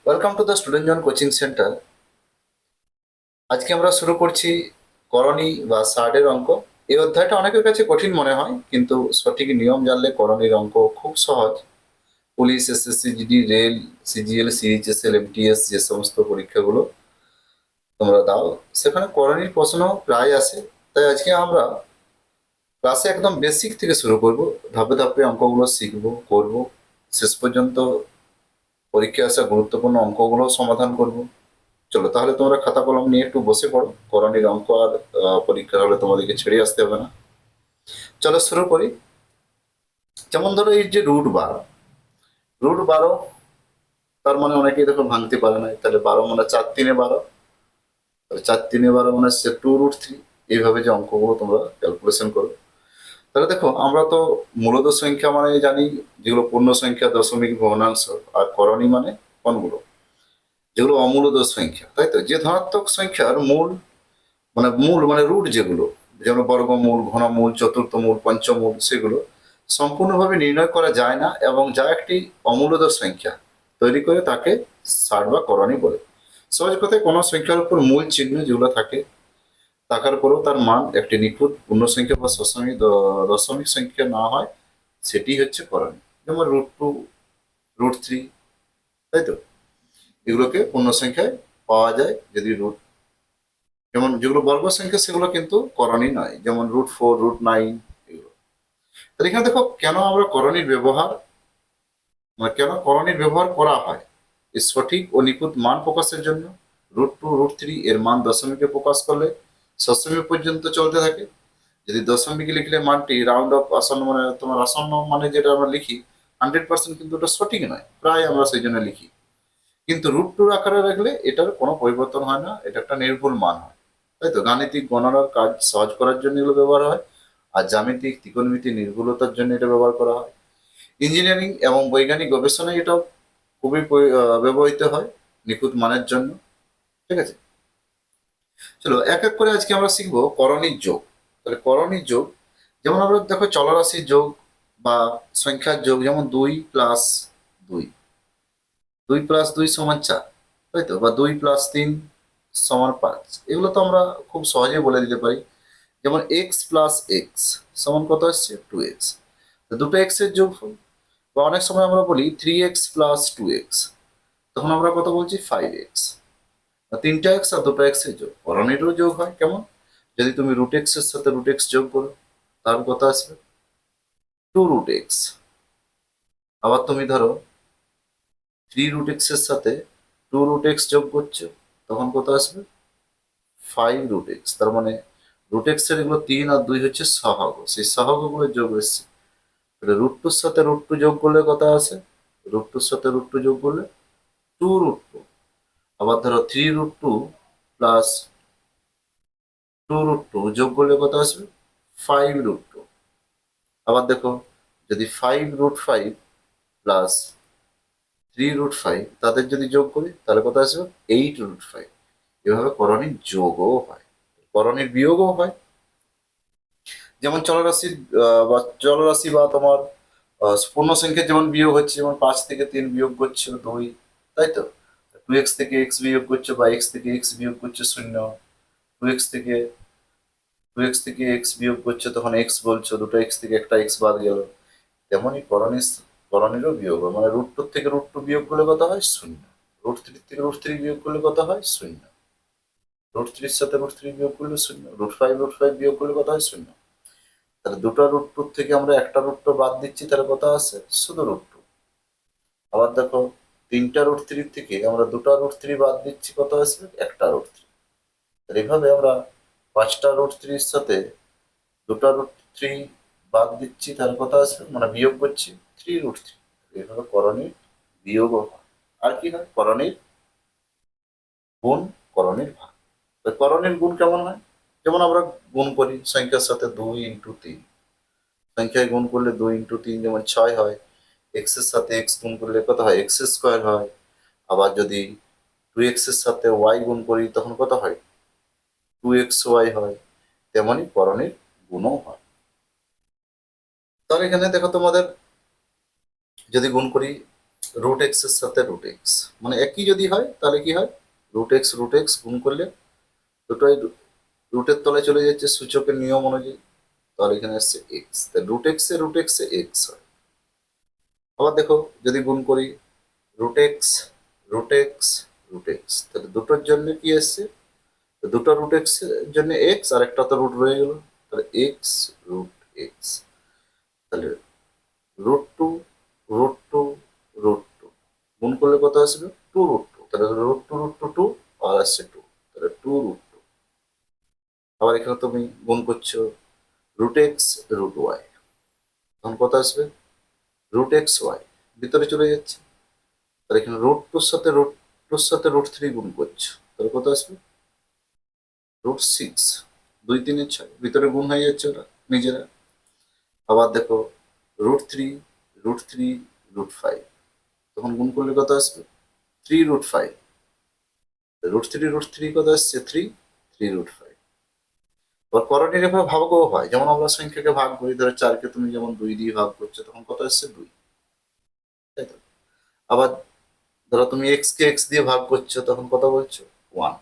Welcome to the student zone coaching centre. আজকে আমরা শুরু করছি করণী বা সার্ডের অঙ্ক। এই অধ্যায়টা অনেকের কাছে কঠিন মনে হয়, কিন্তু সঠিক নিয়ম জানলে করণীর অঙ্ক খুব সহজ। Police, SSC, GD, rail, CGL, CHSL, MTS যে সমস্ত পরীক্ষাগুলো তোমরা দাও, সেখানে করণীর প্রশ্ন প্রায় আসে। তাই আজকে আমরা ক্লাসে একদম বেসিক থেকে শুরু করব, ধাপে ধাপে অঙ্কগুলো শিখবো, করব, শেষ পর্যন্ত পরীক্ষায় আসা গুরুত্বপূর্ণ অঙ্কগুলো সমাধান করব। চলো তাহলে তোমরা খাতা কলম নিয়ে একটু বসে পড়ো, করণীর অঙ্ক আর পরীক্ষার হলে তোমাদেরকে ছেড়ে আসতে হবে না। চলো শুরু করি। যেমন ধরো এই যে রুট 12, তার মানে অনেকেই দেখো ভাঙতে পারে না, তাহলে 12 মানে 4 3 12, তাহলে 4 3 12 মানে হচ্ছে 2√3। এইভাবে যে অঙ্কগুলো তোমরা ক্যালকুলেশন করো। তাহলে দেখো আমরা তো মূলদ সংখ্যা মানে জানি যেগুলো পূর্ণ সংখ্যা, দশমিক, ভগ্নাংশ। আর করণী মানে কোনগুলো, যেগুলো অমূলদ সংখ্যা, তাই তো। যে ধনাত্মক সংখ্যার মূল মানে রুট যেগুলো, যেমন বর্গমূল, ঘনমূল, চতুর্থমূল, পঞ্চমূল, সেগুলো সম্পূর্ণভাবে নির্ণয় করা যায় না, এবং যা একটি অমূলদ সংখ্যা তৈরি করে তাকে ষাট বা করণী বলে। সহজ কথায় কোনো সংখ্যার উপর মূল চিহ্ন যেগুলো থাকে থাকার পরেও তার মান একটি নিখুঁত পূর্ণ সংখ্যা বা দশমিক সংখ্যা না হয়, সেটি হচ্ছে করণী। যেমন √2, √3, তাই তো। এগুলোকে পূর্ণ সংখ্যায় পাওয়া যায় যদি রুট, যেমন যেগুলো বর্গ সংখ্যা সেগুলো কিন্তু করণী নয়, যেমন √4, √9, এগুলো। তাহলে এখানে দেখো কেন আমরা করণীর ব্যবহার, মানে কেন করণীর ব্যবহার করা হয়, এর সঠিক ও নিখুঁত মান প্রকাশের জন্য। √2, √3 এর মান দশমিকে প্রকাশ করলে সবসময় পর্যন্ত চলতে থাকে। যদি দশমিকে লিখলে মানটি রাউন্ড অফ আসন্ন, মানে তোমার আসন্ন মানে যেটা আমরা লিখি, 100% কিন্তু ওটা সঠিক নয়, প্রায় আমরা সেই জন্য লিখি। কিন্তু √2 আকারে রাখলে এটার কোনো পরিবর্তন হয় না, এটা একটা নির্ভুল মান হয়, তাই তো। গাণিতিক গণনার কাজ সহজ করার জন্য এগুলো ব্যবহার হয়, আর জ্যামিতিক ত্রিকোণমিতি নির্ভুলতার জন্য এটা ব্যবহার করা হয়। ইঞ্জিনিয়ারিং এবং বৈজ্ঞানিক গবেষণায় এটা খুবই ব্যবহৃত হয় নিখুঁত মানের জন্য। ঠিক আছে, চলো এক এক করে আজকে আমরা শিখবো করণীর যোগ। তাহলে করণীর যোগ, যেমন আমরা দেখো চলরাশির যোগ বা সংখ্যার যোগ, যেমন 2+2, 2+2 = 4, তাই তো। বা 2+3 = 5, এগুলো তো আমরা খুব সহজেই বলে দিতে পারি। যেমন x+x সমান কত আসছে, 2x, দুটো এক্স এর যোগফল। বা অনেক সময় আমরা বলি 3x+2x, তখন আমরা কত বলছি, 5x। তিনটা এক্স আর দুটো এক্স এর যোগ, করণীরও যোগ হয় কেমন, যদি তুমি √x এর সাথে √x যোগ করো, তাহলে কত আসবে, 2√x। আবার তুমি ধরো 3√x এর সাথে 2√x যোগ করছো, তখন কত আসবে, 5√x। তার মানে √x এর এগুলো 3 আর 2 হচ্ছে সহগ, সেই সহগগুলো যোগ এসছে। তাহলে √2 সাথে √2 যোগ করলে কত আসে, √2 সাথে √2 যোগ করলে 2√2। আবার ধরো 3√2 প্লাস 2√2 যোগ করলে কত আসবে, 5√2। আবার দেখো, যদি 5√5 প্লাস 3√5 তাদের যদি যোগ করি, তাহলে কত আসবে, 8√5। এভাবে করণীর যোগও হয়, করণীর বিয়োগও হয়। যেমন চলরাশির বা তোমার পূর্ণ সংখ্যার যেমন বিয়োগ হচ্ছে, যেমন 5 থেকে 3 বিয়োগ করছো 2, তাই তো। 2x থেকে x বিয়োগ করছো বা x থেকে x বিয়োগ করছো 0, 2x থেকে 2x বিয়োগ করছো, তখন x বলছো, দুটো x থেকে একটা x বাদ গেল। তেমনই করণীরও বিয়োগ হয়। মানে √2 থেকে √2 বিয়োগ করলে কত হয়, 0। √3 থেকে √3 বিয়োগ করলে কত হয়, 0। √3 সাথে √3 বিয়োগ করলে 0। √5 বিয়োগ করলে কত হয়, 0। তাহলে দুটো √2 থেকে আমরা একটা √2 বাদ দিচ্ছি, তাহলে কত আসে, শুধু √2। আবার দেখো, তিনটা √3 থেকে আমরা দুটো √3 বাদ দিচ্ছি, কত আসবে, একটা √3। তাহলে এইভাবে আমরা পাঁচটা √3 সাথে দুটো √3 বাদ দিচ্ছি, তাহলে কত আসবে, মানে বিয়োগ করছি 3√3। এইভাবে করণীর বিয়োগও হয়। আর কি হয়, করণীর গুণ, করণীর ভাগ। তো করণীর গুণ কেমন হয়, যেমন আমরা গুণ করি সংখ্যার সাথে 2 × 3, সংখ্যায় গুণ করলে 2 × 3 যেমন 6 হয়। এক্স এর সাথে এক্স গুণ করলে কত হয়, x² হয়। আবার যদি 2x এর সাথে y গুণ করি, তখন কত হয়, 2xy হয়। তেমনই করণীর গুণও হয়। তাহলে এখানে দেখো তোমাদের যদি গুণ করি, রুট এক্স এর সাথে রুট এক্স, মানে একই যদি হয় তাহলে কি হয়, রুট এক্স গুণ করলে দুটোই রুটের তলায় চলে যাচ্ছে সূচকের নিয়ম অনুযায়ী, তাহলে এখানে আসছে এক্স, তাই রুট এক্স এ এক্স হয়। আবার দেখো যদি গুণ করি root x root x root x, তাহলে দুটোর জন্য কি আসছে, তো দুটো রুট এক্স এর জন্য এক্স আর একটা তো রুট রয়ে গেল, তাহলে এক্স রুট এক্স, তাহলে √2 √2 √2 গুণ করলে কত আসবে, 2√2, তাহলে √2 আর আসছে 2, তাহলে 2√2। আবার এখানে তুমি গুণ করছো রুট এক্স রুট ওয়াই, তখন কত আসবে, রুট এক্স ওয়াই ভিতরে চলে যাচ্ছে, তাহলে এখানে √2 এর সাথে √3 গুণ করছো, তাহলে কত আসবে, √6, 2 3 6 ভিতরে গুণ হয়ে যাচ্ছে ওরা নিজেরা। আবার দেখো √3 √3 √5, তখন গুণ করলে কত আসবে, 3√5, √3 কত আসছে, 3 3√5। আবার করণীয় এভাবে ভাগও হয়, যেমন আমরা সংখ্যাকে ভাগ করি, ধরো 4 কে তুমি যেমন 2 দিয়ে ভাগ করছো তখন কত আসছে 2, তাই তো। আবার ধরো তুমি এক্স কে এক্স দিয়ে ভাগ করছো তখন কত বলছো, 1।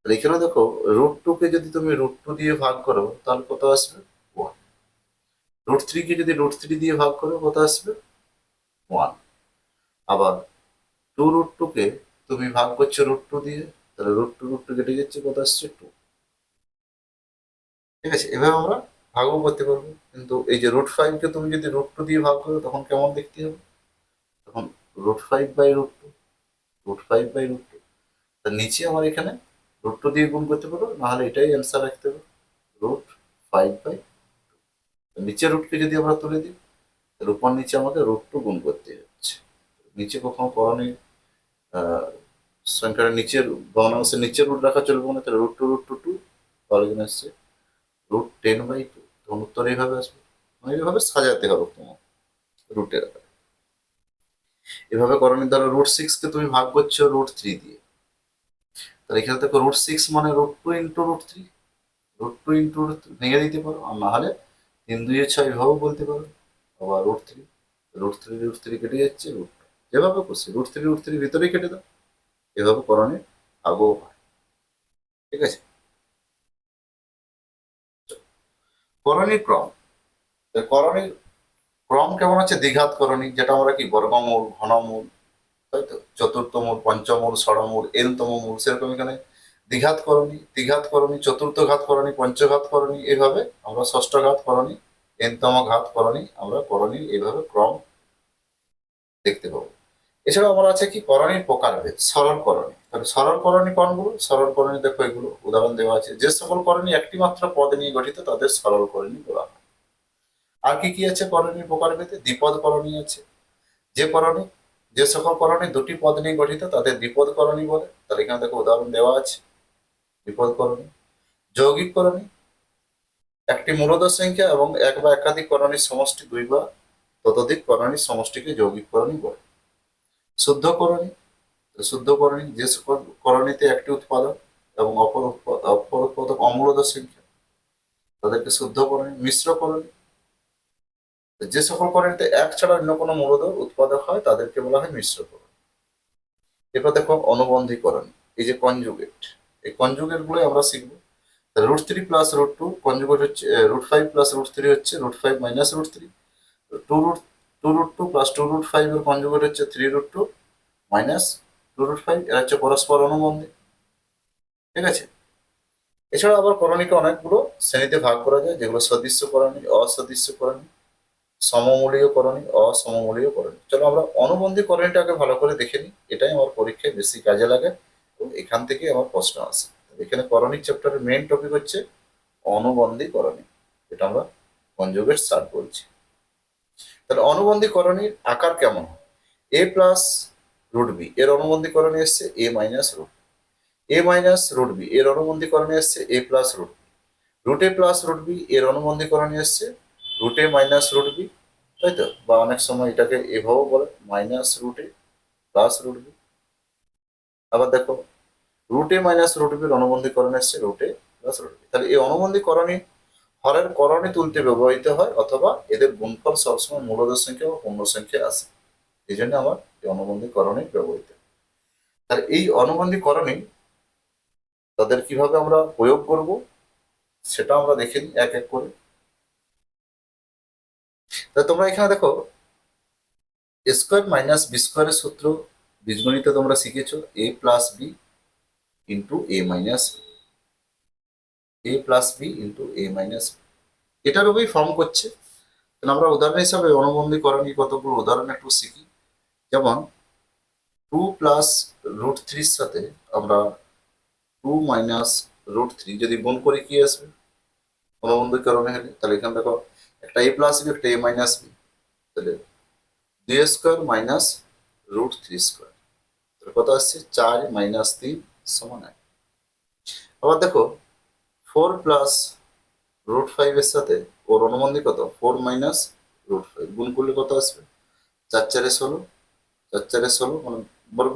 আর এখানে দেখো √2 কে যদি তুমি √2 দিয়ে ভাগ করো তাহলে কত আসবে, 1। √3 কে যদি √3 দিয়ে ভাগ করো কত আসবে, 1। আবার 2√2 কে তুমি ভাগ করছো √2 দিয়ে, তাহলে √2 কেটে যাচ্ছে, কত আসছে, 2। ঠিক আছে, এভাবে আমরা ভাগও করতে পারবো। কিন্তু এই যে √5 কে তুমি যদি √2 দিয়ে ভাগ করো তখন কেমন দেখতে হবে, তখন √5/√2, √5/√2, তার নিচে আমার এখানে √2 দিয়ে গুণ করতে পারো, নাহলে এটাই অ্যান্সার রাখতে হবে, √5/, নিচে রুটকে যদি আমরা তুলে দিই তাহলে উপর নিচে আমাকে √2 গুণ করতে হচ্ছে। নিচে কখনো করণীয় সংখ্যার নিচের ভগ্নাংশের নিচে রুট রাখা চলবে না, তাহলে √2 তাহলে এখানে আসছে √10/2, তখন উত্তর এইভাবে আসবে। মানে এইভাবে সাজাতে হবে তোমার রুটের আকারে। এভাবে করণীয়, ধরো √6 কে তুমি ভাগ করছো √3 দিয়ে, তাহলে এখানে দেখো √6 মানে √2 × √3, √2 × ভেঙে দিতে পারো, আর না হলে 3 2 6 এভাবেও বলতে পারো। আবার √3 কেটে যাচ্ছে, যেভাবে খুশি √3 ভিতরেই কেটে দাও, এভাবে করণীয় আগেও হয়। ঠিক আছে, করণীর ক্রম, করণীর ক্রম কেমন আছে, দ্বিঘাত করণী, যেটা আমরা কি বর্গমূল ঘনমূল, তাই তো, চতুর্থমূল পঞ্চমূল ষড়মূল এনতম মূল, সেরকম এখানে দ্বিঘাত করণী চতুর্থ ঘাত করণী পঞ্চঘাত করণী, এইভাবে আমরা ষষ্ঠ ঘাত করণী এনতম ঘাত করণী আমরা করণী এইভাবে ক্রম দেখতে পাবো। এছাড়াও আমার আছে কি করণীর প্রকারভেদ, সরল করণী, তাহলে সরল করণী কোনগুলো, সরল করণী দেখো এগুলো উদাহরণ দেওয়া আছে, যে সকল করণী একটি মাত্র পদ নিয়ে গঠিত তাদের সরল করণী বলা হয়। আর কি কি আছে করণীর প্রকারভেদে, দ্বিপদ করণী আছে, যে করণী যে সকল করণী দুটি পদ নিয়ে গঠিত তাদের দ্বিপদ করণী বলে, তাহলে এখানে দেখো উদাহরণ দেওয়া আছে দ্বিপদ করণী। যৌগিক করণী, একটি মূলদ সংখ্যা এবং এক বা একাধিক করণীর সমষ্টি, 2 বা ততোধিক করণীর সমষ্টিকে যৌগিক করণী বলে। শুদ্ধ করণী, শুদ্ধ করণী যে সকল করণীতে একটি উৎপাদক এবং অপর উৎপাদক অমূলদ সংখ্যা তাদেরকে শুদ্ধ করণী। মিশ্র করণী, যে সকল করণীতে এক ছাড়া অন্য কোনো মূলদ উৎপাদক হয় তাদেরকে বলা হয় মিশ্র করণী। এরপর দেখো অনুবন্ধীকরণ, এই যে কনজুগেট, এই কনজুগেট গুলো আমরা শিখবো। √3 + √2 কনজুগেট হচ্ছে √5 + √3 হচ্ছে √5 - √3, 2√2 + 2√5 এর কনজুগেট হচ্ছে 3√2 - 2√5, এরা হচ্ছে পরস্পর অনুবন্ধী। ঠিক আছে, এছাড়া আবার করণীকে অনেকগুলো শ্রেণীতে ভাগ করা যায়, যেগুলো সদৃশ্য করণী, অসদৃশ্য করণী, সমমূলীয় করণী, অসমমূলীয় করণী। চলো আমরা অনুবন্ধী করণীটাকে ভালো করে দেখে নিই, এটাই আমার পরীক্ষায় বেশি কাজে লাগে এবং এখান থেকে আমার প্রশ্ন আসে। এখানে করণিক চ্যাপ্টারের মেইন টপিক হচ্ছে অনুবন্ধী করণী, এটা আমরা কনজুগেট স্টার্ট বলছি। তাহলে অনুবন্ধী করণীর আকার কেমন হয়, a+√b এর অনুবন্ধী করণী এসছে a-√, a-√b এর অনুবন্ধী করণী এসছে a+√b, √a+√b এর অনুবন্ধী করণী এসছে √a-√b, তাই তো, বা অনেক সময় এটাকে এভাবেও বলে -√a+√b। আবার দেখো √a-√b এর অনুবন্ধী করণী এসছে √a+√b, তাহলে এই অনুবন্ধী করণী হরের করণী তুলতে ব্যবহৃত হয়, অথবা এদের গুণফল সবসময় মূলদ সংখ্যা বা পূর্ণ সংখ্যা আসে। এই জন্য আমার এই অনুবন্ধীকরণে ব্যবহৃত। আর এই অনুবন্ধীকরণে তাদের কিভাবে আমরা প্রয়োগ করব সেটা আমরা দেখে নিই এক এক করে। তা তোমরা এখানে দেখো এ স্কোয়ার মাইনাস বি স্কোয়ারের সূত্র বীজগণিতে তোমরা শিখেছো এ প্লাস বি ইন্টু এ মাইনাস এ প্লাস বি ইন্টু এ মাইনাস, এটার উপরেই ফর্ম করছে। তাহলে আমরা উদাহরণ হিসাবে অনুবন্ধীকরণী কতগুলো উদাহরণ একটু শিখি। যেমন 2 + √3 সাথে আমরা 2 - √3 যদি গুণ করে কি আসবে অনুবন্ধীকরণে হলে, তাহলে এখানে দেখো একটা এ প্লাস বি একটা এ মাইনাস বি, তাহলে 2² মাইনাস √3², তাহলে কত আসছে 4 - 3 = 1। আবার দেখো 4 + √5 এর সাথে ওর অনুবন্ধী কত 4 - √5 গুণ করলে কত আসবে 4 × 4 = 16, 4 × 4 = 16 মানে বর্গ,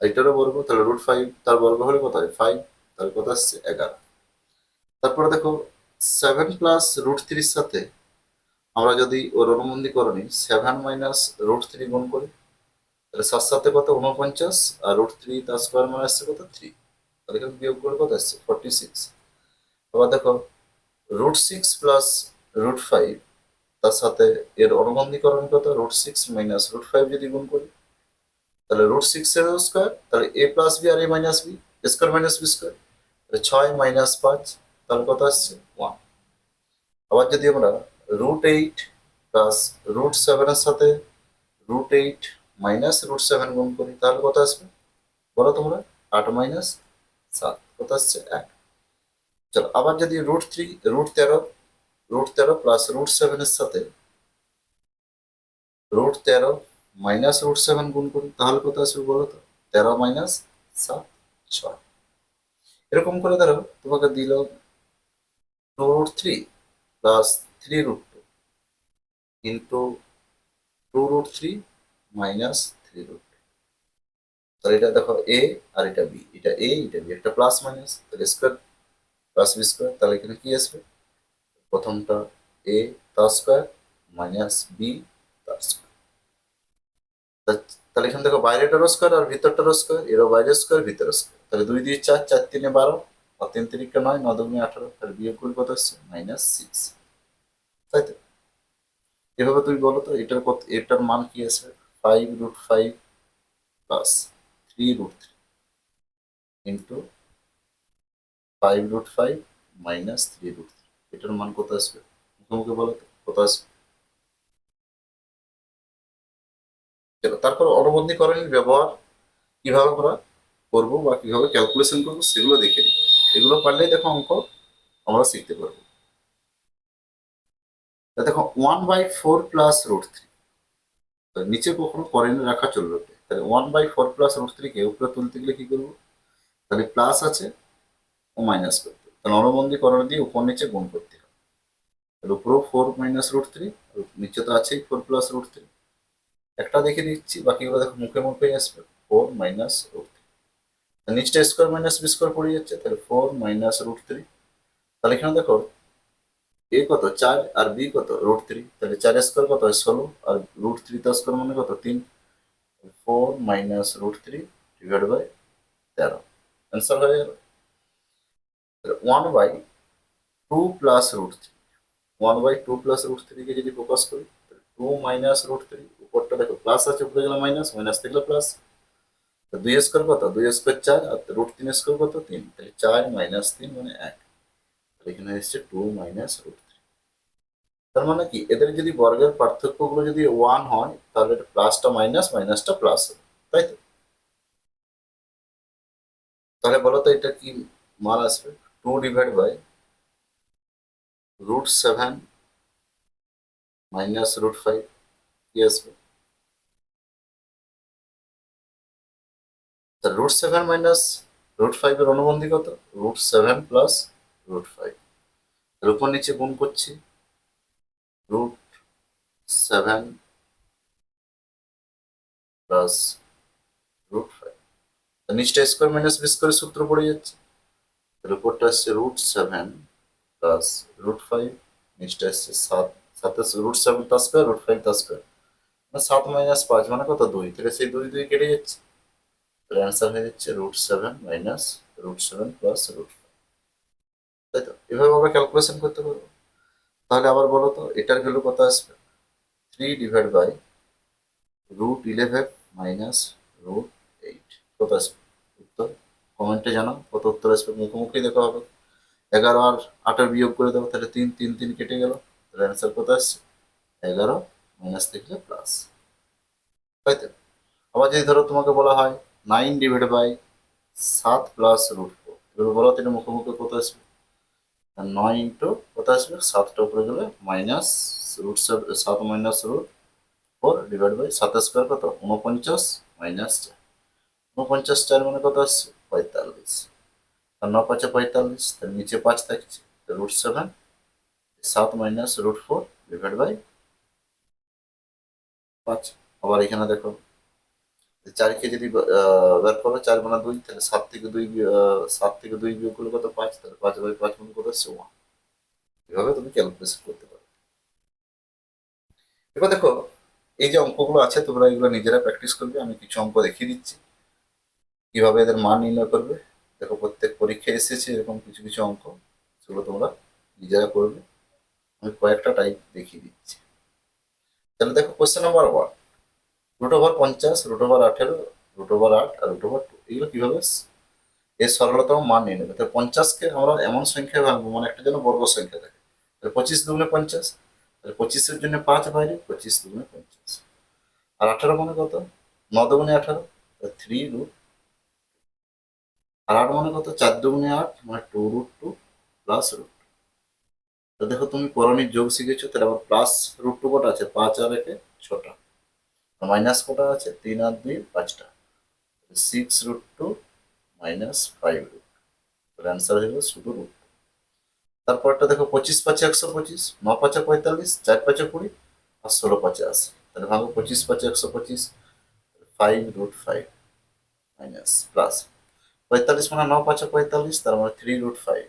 আর এটারও বর্গ, তাহলে √5 তার বর্গ হলে কত হয় 5, তাহলে কত আসছে 11। তারপরে দেখো 7 + √3 এর সাথে আমরা যদি ওর অনুবন্ধীকরণে 7 - √3 গুণ করি, তাহলে 7 সাথে কত 49, আর √3 তার স্কোয়ার মানে আসছে কত 3, তাহলে এখানে বিয়োগ করে কত আসছে 46। আবার দেখো √6 + √5 তার সাথে এর অনুবন্ধীকরণ কত √6 - √5 যদি গুণ করি, তাহলে √6 এর স্কোয়ার, তাহলে a প্লাস বি আর a minus B, square minus B square, তাহলে 6 - 5, তাহলে কত আসছে 1। আবার যদি আমরা √8 + √7 এর সাথে √8 - √7 গুণ করি, তাহলে কত আসবে বলো তোমরা 8 - 7, কত আসছে 1। চলো আবার যদি √3 √13 +√7 এর সাথে √13 - √7 গুণ করি, তাহলে কত আসবে বলো তো 13 - 7 6। এরকম করে ধরো তোমাকে দিল 2√3 + 3√2 ইন্টু 2√3 - 3√2, তাহলে এটা দেখো এ আর এটা বি, এটা এ এটা বি, একটা প্লাস মাইনাস, তাহলে স্কোয়ার প্লাস বি স্কোয়ার, তাহলে এখানে কি আসবে প্রথমটা এ তার স্কোয়ার মাইনাস বি তার স্কোয়ার, তাহলে এখানে দেখো বাইরেটারও স্কোয়ার আর ভিতরটারও স্কোয়ার, এরও বাইরের স্কোয়ার ভিতরের স্কোয়ার, তাহলে 2 দিয়ে 4, 4 3 12, আর 3 3 9, 9 2 18, তাহলে বিয়োগ করলে কত আসছে -6, তাই তো। এভাবে তুমি বলো তো এটার কত, এটার মান কি আসবে 5√5 প্লাস 3√3 ইন্টু 5√5 মাইনাস 3√3, এটার মান কত আসবে মুখে মুখে বলো তো কত আসবে। চলো তারপর অনুবন্ধীকরণের ব্যবহার কিভাবে আমরা করবো বা কিভাবে ক্যালকুলেশন করবো সেগুলো দেখে নিই, এগুলো পারলেই দেখো অঙ্ক আমরা শিখতে পারবো। তা দেখো 1/4 প্লাস √3, নিচে কখনো করেন রাখা চলবে না। তাহলে 1/4 প্লাস √3 কে উপরে তুলতে গেলে কি করবো, তাহলে প্লাস আছে ও মাইনাস করতে হবে, তাহলে অনুবন্ধীকরণ দিয়ে উপর নিচে গুণ করতে হবে, তাহলে উপরেও 4 - √3, নিচে তো আছেই 4 + √3, একটা দেখে দিচ্ছি বাকিগুলো দেখো মুখে মুখেই আসবে 4 - √3, নিচটা স্কোয়ার মাইনাস বি স্কোয়ার পড়ে যাচ্ছে, তাহলে 4 - √3, তাহলে এখানে দেখো এ কত 4 আর বি কত √3, তাহলে 4 স্কোয়ার কত হয় 16, আর √3 তার স্কোয়ার মানে কত 3, 4 - √3 ডিভাইড বাই 13, অ্যান্সার হয়ে গেল 1/2 প্লাস √3। 1/2 প্লাস √3 কে যদি ফোকাস করি, 2 - √3, উপরটা দেখো প্লাস আছে উপরে গেলে মাইনাস, মাইনাস থেকে প্লাস, 2 স্কোয়ার কত 2 স্কোয়ার 4, আর √3 স্কোয়ার কত 3, তাহলে 4 - 3 মানে 1, তাহলে এখানে এসছে 2 - √3। তার মানে কি এদের যদি বর্গের পার্থক্যগুলো যদি 1 হয় তাহলে এটা প্লাসটা মাইনাস মাইনাসটা প্লাস হবে, তাই তো। তাহলে বলো তো এটা কি মান আসবে 2 ডিভাইড বাই √7 মাইনাস √5 কি আসবে, তা √7 মাইনাস √5 এর অনুবন্ধী কত √7 প্লাস √5, এর উপর নিচে গুণ করছি √7 প্লাস √5, নিচটা স্কোয়ার মাইনাস বি স্কোয়ারের সূত্র পড়ে যাচ্ছে, এর উপরটা আসছে √7 প্লাস √5, নিচটা আসছে 7, 7 √7 তার স্কোয়ার √5 তার স্কোয়ার, 7 - 5 মানে কত, 2, তাহলে সেই 2 2 কেটে যাচ্ছে, তাহলে অ্যান্সার হয়ে যাচ্ছে √7 মাইনাস √7 প্লাস √5, তাই তো? এভাবে আমরা ক্যালকুলেশন করতে পারবো। তাহলে আবার বলো তো এটার ভ্যালু কত আসবে, 3/√11 মাইনাস √8 কত আসবে উত্তর? কমেন্টে জানাও কত উত্তর আসবে, মুখোমুখি দেখা হবে। 11 আর 8 বিয়োগ করে দেবো, তাহলে 3 3 3 কেটে গেল, তাহলে অ্যান্সার কত আসছে 11 মাইনাস থেকে প্লাস, তাই তো? আবার যদি ধরো তোমাকে বলা হয় 9/7 প্লাস √4, এবার বলো তো এটা মুখোমুখি কত আসবে, 9 ইন্টু কত আসবে, 7টা উপরে গেলে minus √7 minus √4 divide by 7 square কত 49 মাইনাস 4, 49 4 মানে কত আসছে 45, আর 9 5 45, তার নিচে 5 থাকছে, √7 7 মাইনাস √4 ডিভাইড বাই 5। আবার এখানে দেখো 4কে যদি বের করো 4 গুণা 2, তাহলে 7 থেকে 2 বিয়োগ করলে কত 5, তাহলে 5/5 মানে কত আসছে 1। এভাবে তুমি ক্যালকুলেশন করতে পারো। এবার দেখো এই যে অঙ্কগুলো আছে তোমরা এগুলো নিজেরা প্র্যাকটিস করবে, আমি কিছু অঙ্ক দেখিয়ে দিচ্ছি কিভাবে এদের মান নির্ণয় করবে। দেখো প্রত্যেক পরীক্ষায় এসেছে এরকম কিছু কিছু অঙ্ক, সেগুলো তোমরা নিজেরা করবে, আমি কয়েকটা টাইপ দেখিয়ে দিচ্ছি। তাহলে দেখো কোশ্চেন নাম্বার 1, √50, √18, √8 আর √2 এগুলো কিভাবে এর সরলতম মান নিয়ে নেবে। তো 50কে আমরা এমন সংখ্যায় ভাঙবো মানে একটা যেন বর্গ সংখ্যা থাকে, তাহলে 25 দুগুণে 50, তাহলে 25-এর জন্য 5 বাইরে, 25 দুগুণে 50। আর 18 মানে কত, 9 দুগুণে 18, 3 √, আর 8 মানে কত, 4 দুগুণে 8 মানে 2√2 প্লাস √2। তো দেখো তুমি পরনির যোগ শিখেছো, তাহলে আবার প্লাস √2 কটা আছে, 5 আর 1 6টা, মাইনাস কটা আছে, 3 আর 2 5টা, 6√2 মাইনাস 5√2, তাহলে অ্যান্সার হলো শুধু √2। তারপরটা দেখো 25 5 125, 9 5 45, 4 5 20 আর 16 5 80, তাহলে ভাঙো 25 5 125, 5√5 মাইনাস প্লাস 45 মানে 9 5 45, তার মানে 3√5,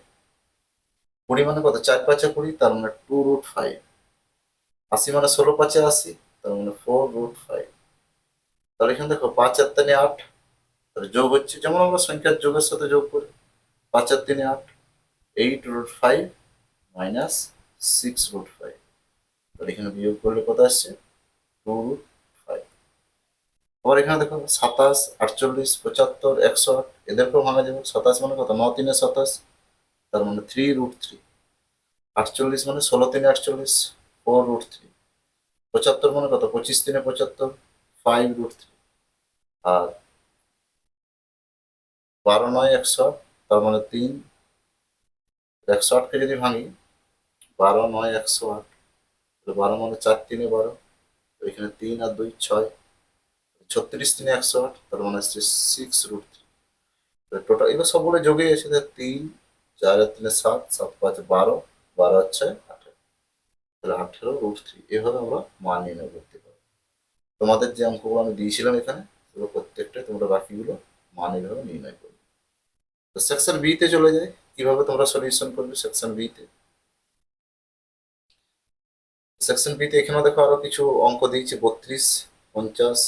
20 মানে কত 4 5 20, তার মানে 2√5, 80 মানে 16 5 80, তার মানে 4√5। তাহলে এখানে দেখো 5 আর 3 8, তাহলে যোগ হচ্ছে যেমন আমরা সংখ্যার যোগের সাথে যোগ করি, 5 আর 3 8, 8√5 মাইনাস 6√5, তাহলে এখানে বিয়োগ করলে কত আসছে 2√5। আবার এখানে দেখো 27 48 75 108 এদেরকেও ভাঙা যাবে, 27 মানে কত 9 3 27, তার মানে 3√3, 48 মানে 16 3 48, 4√3, 75 মানে কত 25 3 75, 5√3, আর 12 9 108, তার মানে 3, 108কে যদি ভাঙি 12 9 108, 12 মানে 4 3 12, তো এখানে 3 আর 2 6, 36 3 108, তার মানে হচ্ছে 6√3। টোটাল এগুলো সবগুলো যোগে এসে 3 4 আর 3 7, 7 5 12, 12 হচ্ছে 18, তাহলে 18√3। এভাবে আমরা মান নির্ণয় করতে পারি। তোমাদের যে অঙ্কগুলো আমি দিয়েছিলাম এখানে সেগুলো প্রত্যেকটা তোমরা বাকিগুলো মান এভাবে নির্ণয় করবে। তো সেকশন বি তে চলে যায়, কিভাবে তোমরা সলিউশন করবে সেকশন বি তে। সেকশন বি তে এখানে দেখো আরো কিছু অঙ্ক দিয়েছে, 32 50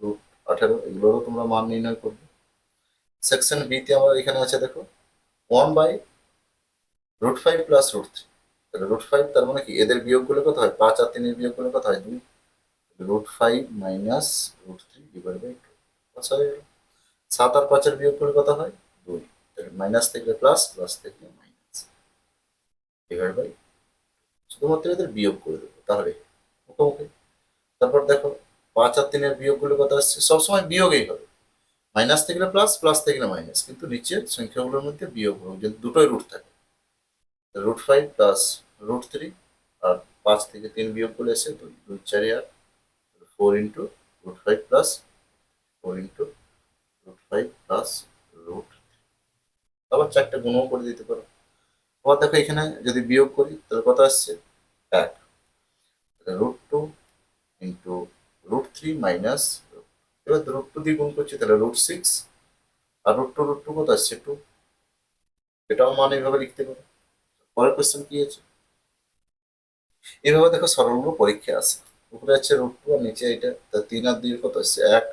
√18 এগুলোরও তোমরা মান নির্ণয় করবে। সেকশন বি তে আমরা এখানে আছে দেখো 1/√5 প্লাস √3, তাহলে √5 তার মানে কি এদের বিয়োগ করলে কত হয়, 5 আর 3 বিয়োগ করলে কত হয় 2, √5 মাইনাস √3 ডিভাইড বাই 2, 7 আর 5 এর বিয়োগ করলে কত হয় 2, তাহলে মাইনাস থেকে প্লাস, প্লাস থেকে মাইনাস ডিভাইড বাই, শুধুমাত্র এদের বিয়োগ করে দেবো তাহলে মুখোমুখি। তারপর দেখো 5 আর 3 এর বিয়োগ করলে কত আসছে, সবসময় বিয়োগই হবে, মাইনাস থেকে প্লাস, প্লাস থেকে মাইনাস, কিন্তু নিচের সংখ্যাগুলোর মধ্যে বিয়োগ হবে যেহেতু দুটোই রুট থাকে, √5 প্লাস √3, আর 5 থেকে 3 বিয়োগ করলে এসে 2, 2 4 8, 4 ইন্টু √5 প্লাস 4 ইন্টু √5 প্লাস √, আবার 4টে গুণও করে দিতে পারো। আবার দেখো এখানে যদি বিয়োগ করি তাহলে কত আসছে 1, √2 ইন্টু √3 মাইনাস, এবার √2 দিয়ে গুণ করছি তাহলে √6, আর √2 কত আসছে 2, এটাও মান এইভাবে লিখতে পারো। পরের কোশ্চেন কি আছে, এইভাবে দেখো সরলগুলো পরীক্ষা আসে। উপরে আছে রুট টু আর নিচে এটা, তা 3 আর 2 কত আসছে 1।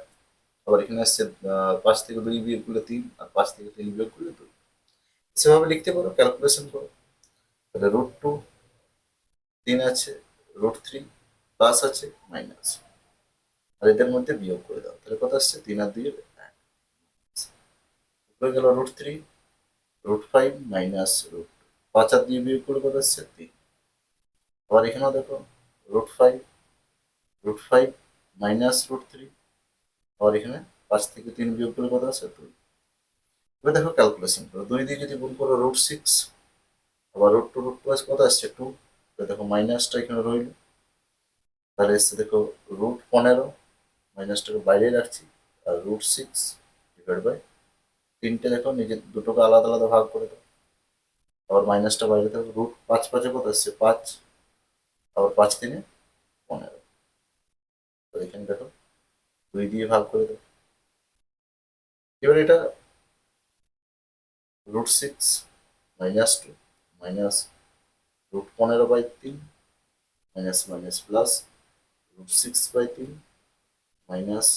আবার এখানে আসছে 5 থেকে 2 বিয়োগ করলে 3, আর 5 থেকে 3 বিয়োগ করলে 2। সেভাবে লিখতে পারো, ক্যালকুলেশন করো। তাহলে রুট টু 3 আছে, রুট থ্রি প্লাস আছে মাইনাস, আর এদের মধ্যে বিয়োগ করে দাও, তাহলে কত আসছে 3 আর 2 1। উপরে গেল root three, root five minus root, 5 আর 2 বিয়োগ করলে কত আসছে 3। আবার এখানেও দেখো root five minus root three, আবার এখানে 5 থেকে 3 বিয়োগ করলে কত আছে 2। এবার দেখো ক্যালকুলেশন করো, 2 দিয়ে যদি গুণ করো রুট সিক্স, আবার রুট টু কত আসছে 2। দেখো মাইনাসটা এখানে রইল, তাহলে এসছে দেখো রুট 15, মাইনাসটাকে বাইরে রাখছি, আর রুট সিক্স ডিভাইড বাই 3টে দেখো নিজের দুটোকে আলাদা আলাদা ভাগ করে দাও, আবার মাইনাসটা বাইরে থাকবে। রুট 5 5 কত আসছে 5, আবার 5 3 15, তো এখানে দেখো 2 দিয়ে ভাগ করে দাও। এবার এটা root six minus 2 minus root 15/3, minus minus plus root 6/3 minus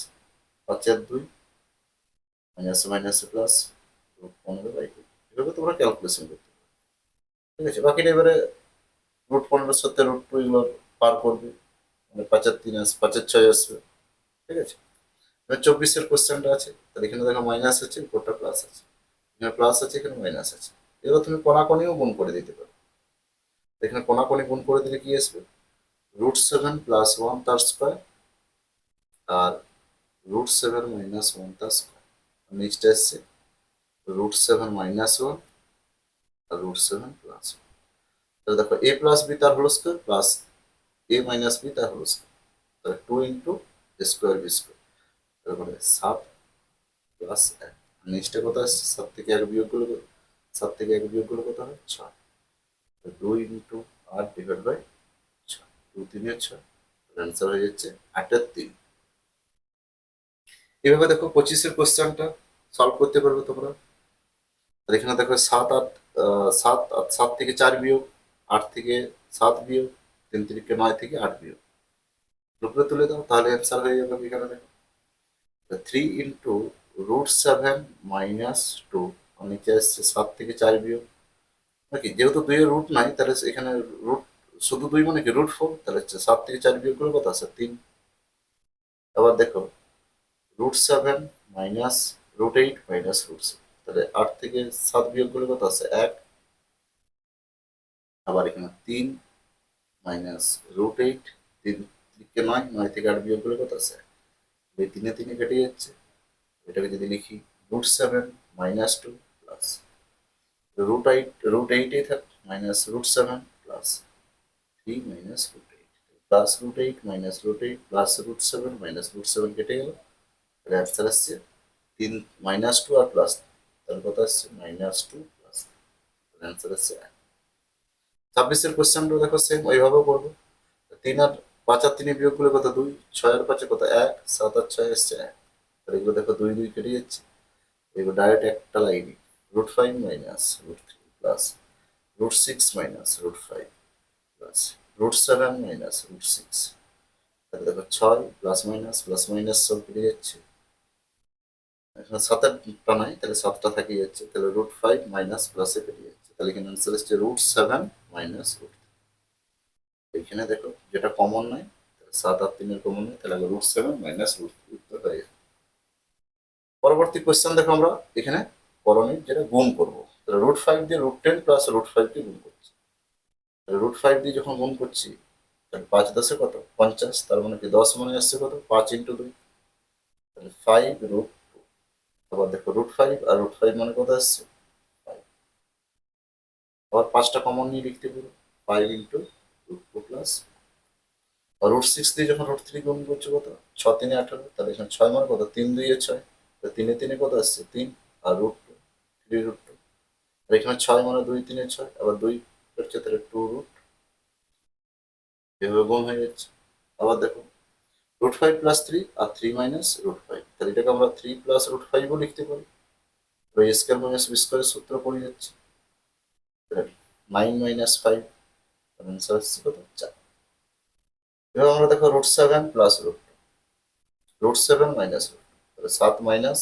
5 আর 2, মাইনাস মাইনাস প্লাস রুট 15/2। এভাবে তোমরা ক্যালকুলেশন করতে পারো। ঠিক আছে, বাকিটা এবারে রুট 15 সাথে রুট টু এগুলো পার করবে, মানে 5 আর 3 আসবে, 5 আর 6 আসবে। ঠিক আছে, এবার 24-এর কোশ্চেনটা আছে, তাহলে এখানে দেখো মাইনাস আছে, উপরটা প্লাস আছে, এখানে প্লাস আছে, এখানে মাইনাস আছে। এবার তুমি কোনাকোনিও গুণ করে দিতে পারো। এখানে কোনাকোনি গুণ করে দিলে কি আসবে, রুট 7 + 1 তার স্কোয়ার, আর রুট 7 - 1 তার স্কোয়ার। নেক্সট আসছে রুট 7 - 1 আর রুট 7 + 1। তাহলে দেখো এ প্লাস বি তার হোল স্কোয়ার প্লাস এ মাইনাস বি তার হোল স্কোয়ার, তাহলে 2 × স্কোয়ার বি স্কোয়ার, তারপরে 7 + 1। নেক্সটে কত আসছে, 7 থেকে 1 বিয়োগ করলে কত হয় 6, 2 × 8 / 6, 2 × 3 = 6, অ্যান্সার হয়ে যাচ্ছে 8 আর 3। এভাবে দেখো 25-এর কোশ্চেনটা সলভ করতে পারবে তোমরা। আর এখানে দেখো 7 থেকে 4 বিয়োগ, 8 থেকে 7 বিয়োগ, 3 × 9 থেকে 8 বিয়োগ, উপরে তুলে দাও, তাহলে অ্যান্সার হয়ে যাবে। এখানে দেখো 3 × রুট 7 - 2, নিচে আসছে 7 থেকে 4 বিয়োগ, নাকি যেহেতু 2 এর রুট নাই, তাহলে এখানে রুট শুধু 2 মানে কি রুট 4, তাহলে হচ্ছে 7 থেকে 4 বিয়োগ করে কত আছে 3। আবার দেখো root 7 minus root 8 minus root 6, তাহলে 8 থেকে 7 বিয়োগ করলে কত আছে 1। আবার এখানে 3 মাইনাস রুট 8, 3 × 9, 9 থেকে 8 বিয়োগ করলে কত আছে 1। এই 3 কেটে যাচ্ছে, এটাকে যদি লিখি রুট 7 - 2 প্লাস রুট এইটেই থাক minus root 7 plus 3 - root 8 plus root 8 minus root 8 plus root 7 কেটে গেল, তাহলে অ্যান্সার আসছে 3 - 2 আর প্লাস, তাহলে কত আসছে -2 প্লাস, অ্যান্সার আসছে 1। 26-এর কোশ্চেনটা দেখো সেম ওইভাবেও করবো। 3 আর 5 আর 3 বিয়োগ করলে কত 2, 6 আর 5 কত 1, 7 আর 6 আসছে 1, তাহলে এগুলো দেখো 2 2 কেটে যাচ্ছে, এগুলো ডাইরেক্ট একটা লাইনে root 5 minus root 3 plus root 6 minus root 5 plus root 7 minus root 6, তাহলে দেখো 6 প্লাস মাইনাস সব কেটে যাচ্ছে, এখানে 7টা নাই, তাহলে 7টা থেকে যাচ্ছে, তাহলে রুট 5 মাইনাস প্লাসে কেটে যাচ্ছে, তাহলে এখানে অ্যান্সার আসছে রুট 7 মাইনাস রুট। এখানে দেখো যেটা কমন নাই, 7 আর 3 কমন নেই, তাহলে রুট 7 মাইনাস রুট হয়ে যাবে। পরবর্তী কোয়েশ্চেন দেখো আমরা এখানে করণীয় যেটা গুণ করবো, তাহলে রুট 5 দিয়ে রুট 10 প্লাস রুট 5 দিয়ে গুণ করছি, তাহলে রুট 5 দিয়ে যখন গুণ করছি, তাহলে 5 × 10 কত 50, তার মানে কি 10 মানে আসছে কত 5 × 2, তাহলে 5 √2। আবার দেখো রুট 5 আর রুট 5 মানে কত আসছে 5, আবার 5টা কমন নিয়ে লিখতে পারো 5 × √2 প্লাস, আর রুট 6 দিয়ে যখন রুট 3 গুণ করছো কত 6 × 3 = 18, তাহলে এখানে 6 মানে কত 3 2 = 6, 3 কত আসছে 3, আর √2 3 √2, আর এখানে 6 মানে 2 3 6, আবার 2 হচ্ছে, তাহলে 2 √ এভাবে গুণ হয়ে যাচ্ছে। আবার দেখো √5 + 3 আর 3 মাইনাস √5, তাহলে এটাকে আমরা 3 + √5ও লিখতে পারি, ওই স্কয়ার মাইনাস বি স্কয়ারের সূত্র পড়ে যাচ্ছে, 9 - 5, অ্যান্সার হচ্ছে কত 4। এবার আমরা দেখো √7 প্লাস √7 মাইনাস তাহলে 7 মাইনাস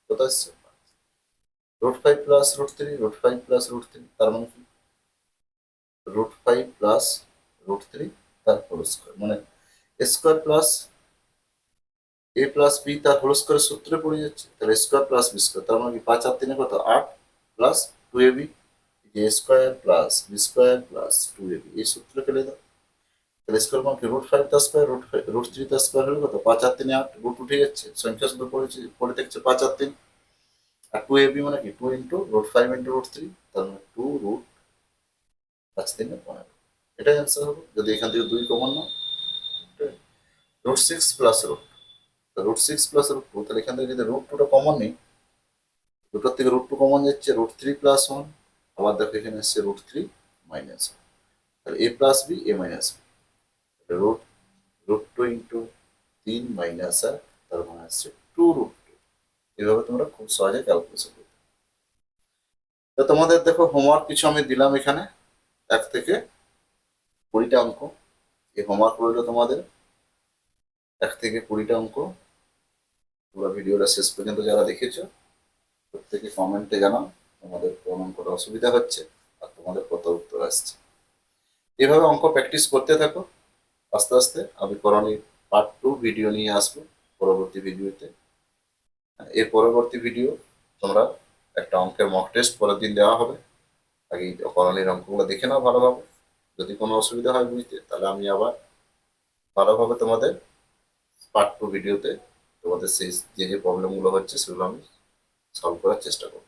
কত আসছে, √5 প্লাস √3, √5 প্লাস √3, তার মানে কি √5 প্লাস √3 তার হোল স্কোয়ার, মানে স্কোয়ার প্লাস এ প্লাস বি তার হোল স্কোয়ারের সূত্রে পড়ে যাচ্ছে, তাহলে স্কোয়ার প্লাস বি স্কোয়ার, তার মানে কি 5 আর 3 কত 8 plus 2ab, A square plus B square plus 2ab এই সূত্রে ফেলে দাও। তাহলে স্কোয়ার মানে কি √5 তার স্কোয়ার, √3 তার স্কোয়ার হলে কত 5 আর 3 8, রুট উঠে যাচ্ছে, সংখ্যা শুধু পড়ে দেখছে 5 আর 3, আর 2ab মানে কি 2 ইন্টু √5 ইন্টু √3, তার মানে 2√5 3 15, এটাই অ্যান্সার হবে যদি এখান থেকে 2 কমন নাও। √6 প্লাস √6 প্লাস √2, তাহলে এখান থেকে যদি √2টা কমন নিই, দুটোর থেকে √2 কমন যাচ্ছে, √3 প্লাস 1, আবার দেখো এখানে আসছে √3 মাইনাস 1, তাহলে a plus B A minus B, root √2 into 3 মাইনাস 1, তার মানে আসছে 2√2। এভাবে তোমরা খুব সহজে ক্যালকুলেশন করবে। তো তোমাদের দেখো হোমওয়ার্ক কিছু আমি দিলাম এখানে, 1 থেকে 20টা অঙ্ক, এই হোমওয়ার্ক রইলো তোমাদের 1 থেকে 20টা অঙ্ক। তোমরা ভিডিওটা শেষ পর্যন্ত যারা দেখেছো প্রত্যেকে কমেন্টে জানাও তোমাদের কোন অঙ্কটা অসুবিধা হচ্ছে আর তোমাদের কত উত্তর আসছে। এভাবে অঙ্ক প্র্যাকটিস করতে থাকো, আস্তে আস্তে আমি করণীর পার্ট 2 ভিডিও নিয়ে আসবো পরবর্তী ভিডিওতে। এর পরবর্তী ভিডিও তোমরা একটা অঙ্কের মক টেস্ট পরের দিন দেওয়া হবে, আগে এই করণীর অঙ্কগুলো দেখে নাও ভালোভাবে, যদি কোনো অসুবিধা হয় বুঝতে তাহলে আমি আবার ভালোভাবে তোমাদের পার্ট 2 ভিডিওতে তোমাদের সেই যে যে প্রবলেমগুলো হচ্ছে সেগুলো আমি সলভ করার চেষ্টা করবো।